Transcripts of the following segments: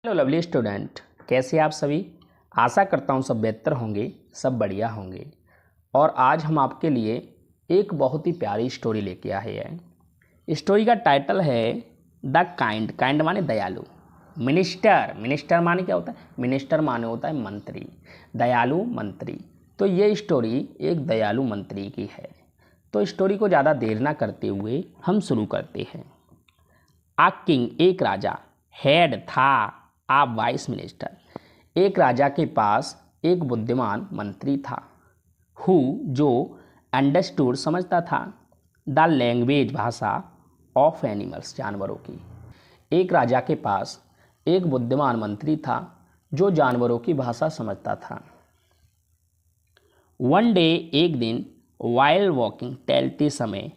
Hello lovely student, कैसे आप सभी। आशा करता हूँ सब बेहतर होंगे, सब बढ़िया होंगे। और आज हम आपके लिए एक बहुत ही प्यारी स्टोरी लेके आए हैं। स्टोरी का टाइटल है द काइंड। काइंड माने दयालु। मिनिस्टर, मिनिस्टर माने क्या होता है? मिनिस्टर माने होता है मंत्री, दयालु मंत्री। तो ये स्टोरी एक दयालु मंत्री की है। तो स्टोरी को ज़्यादा देर ना करते हुए हम शुरू करते हैं। आ किंग, एक राजा, हेड था आ वाइस मिनिस्टर। एक राजा के पास एक बुद्धिमान मंत्री था, हु जो अंडरस्टूड समझता था द लैंग्वेज भाषा ऑफ एनिमल्स, जानवरों की। एक राजा के पास एक बुद्धिमान मंत्री था जो जानवरों की भाषा समझता था। वन डे, एक दिन, वाइल वॉकिंग, टहलते समय,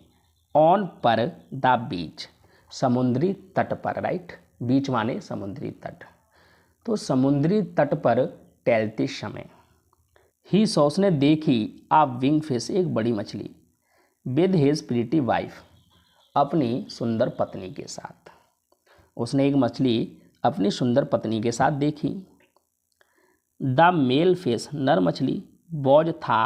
ऑन पर द बीच, समुद्री तट पर, राइट। बीच माने समुद्री तट। तो समुद्री तट पर टहलते समय ही सॉ, उसने देखी आ विंग फिश, एक बड़ी मछली, विद हिज प्रीटी वाइफ, अपनी सुंदर पत्नी के साथ। उसने एक मछली अपनी सुंदर पत्नी के साथ देखी। द मेल फिश, नर मछली, वॉज था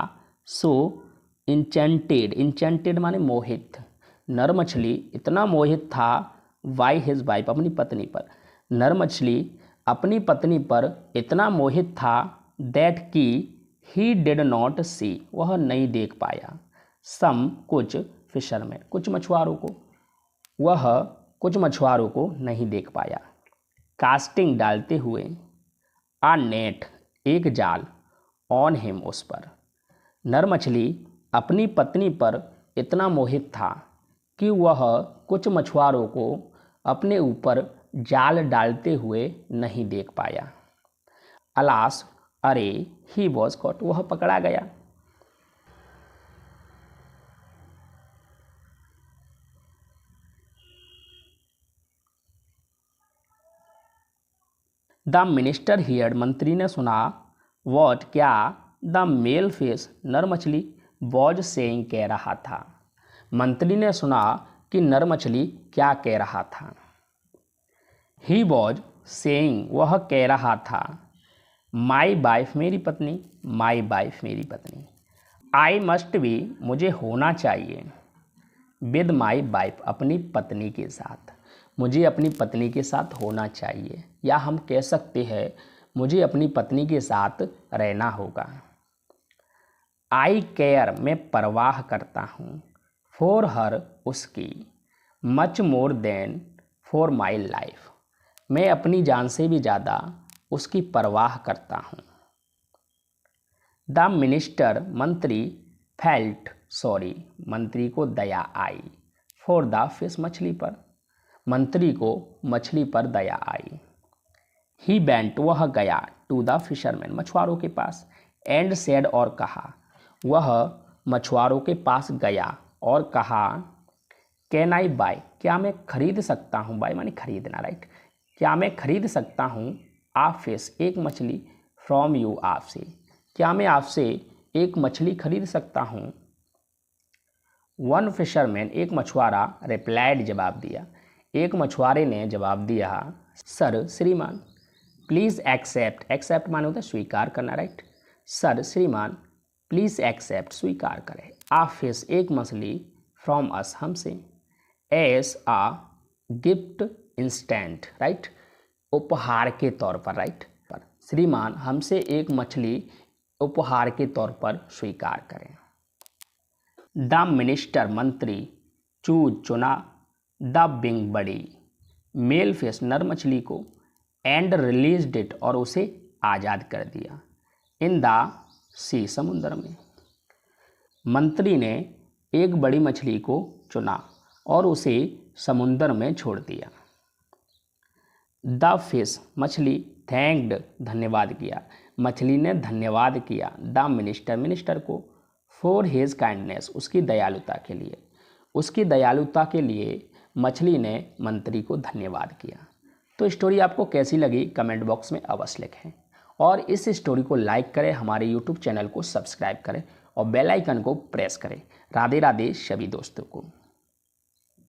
सो इंचेंटेड, इंचेंटेड माने मोहित, नर मछली इतना मोहित था वाई हिज वाइफ, अपनी पत्नी पर। नर मछली अपनी पत्नी पर इतना मोहित था दैट की ही डिड नॉट सी, वह नहीं देख पाया, सम, कुछ, फिशरमैन, कुछ मछुआरों को, वह कुछ मछुआरों को नहीं देख पाया। कास्टिंग, डालते हुए, आ नेट, एक जाल, ऑन हिम, उस पर। नर मछली अपनी पत्नी पर इतना मोहित था कि वह कुछ मछुआरों को अपने ऊपर जाल डालते हुए नहीं देख पाया। अलास, अरे, ही वॉज कॉट, वह पकड़ा गया। द मिनिस्टर हियर्ड, मंत्री ने सुना, वॉट, क्या, द मेल फिश, नर मछली, वॉज सेइंग, कह रहा था। मंत्री ने सुना कि नर मछली क्या कह रहा था। ही वॉज सेइंग, वह कह रहा था, माई वाइफ, मेरी पत्नी, माई वाइफ, मेरी पत्नी, आई मस्ट बी, मुझे होना चाहिए, विद माई वाइफ, अपनी पत्नी के साथ, मुझे अपनी पत्नी के साथ होना चाहिए, या हम कह सकते हैं मुझे अपनी पत्नी के साथ रहना होगा। आई केयर, मैं परवाह करता हूँ, फॉर हर, उसकी, much more than for my life, मैं अपनी जान से भी ज़्यादा उसकी परवाह करता हूँ। द मिनिस्टर, मंत्री, फेल्ट सॉरी, मंत्री को दया आई, फॉर द फिश, मछली पर, मंत्री को मछली पर दया आई। ही बेंट, वह गया, टू द फिशरमैन, मछुआरों के पास, एंड सेड, और कहा, वह मछुआरों के पास गया और कहा, कैन आई बाय, क्या मैं खरीद सकता हूँ, बाय माने खरीदना, राइट। क्या मैं खरीद सकता हूँ आ फिश, एक मछली, फ्रॉम यू, आपसे, क्या मैं आपसे एक मछली खरीद सकता हूँ। वन फिशरमैन, एक मछुआरा, रिप्लाइड, जवाब दिया, एक मछुआरे ने जवाब दिया, सर, श्रीमान, प्लीज़ एक्सेप्ट, एक्सेप्ट माने होता है स्वीकार करना, राइट। सर, श्रीमान, प्लीज़ एक्सेप्ट, स्वीकार करें, आ फिश, एक मछली, फ्रॉम अस, हमसे, एस आ गिफ्ट इंस्टेंट, राइट, उपहार के तौर पर, राइट। पर श्रीमान, हमसे एक मछली उपहार के तौर पर स्वीकार करें। द मिनिस्टर, मंत्री, चूज, चुना, द बिंग, बड़ी, मेल फिश, नर मछली को, एंड रिलीज्ड इट, और उसे आज़ाद कर दिया, इन द सी, समुद्र में। मंत्री ने एक बड़ी मछली को चुना और उसे समुद्र में छोड़ दिया। द फिश, मछली, थैंक्ड, धन्यवाद किया, मछली ने धन्यवाद किया द मिनिस्टर, मिनिस्टर को, फॉर हिज काइंडनेस, उसकी दयालुता के लिए, उसकी दयालुता के लिए मछली ने मंत्री को धन्यवाद किया। तो स्टोरी आपको कैसी लगी कमेंट बॉक्स में अवश्य लिखें, और इस स्टोरी को लाइक करें, हमारे यूट्यूब चैनल को सब्सक्राइब करें और बेल आइकन को प्रेस करें। राधे राधे सभी दोस्तों को।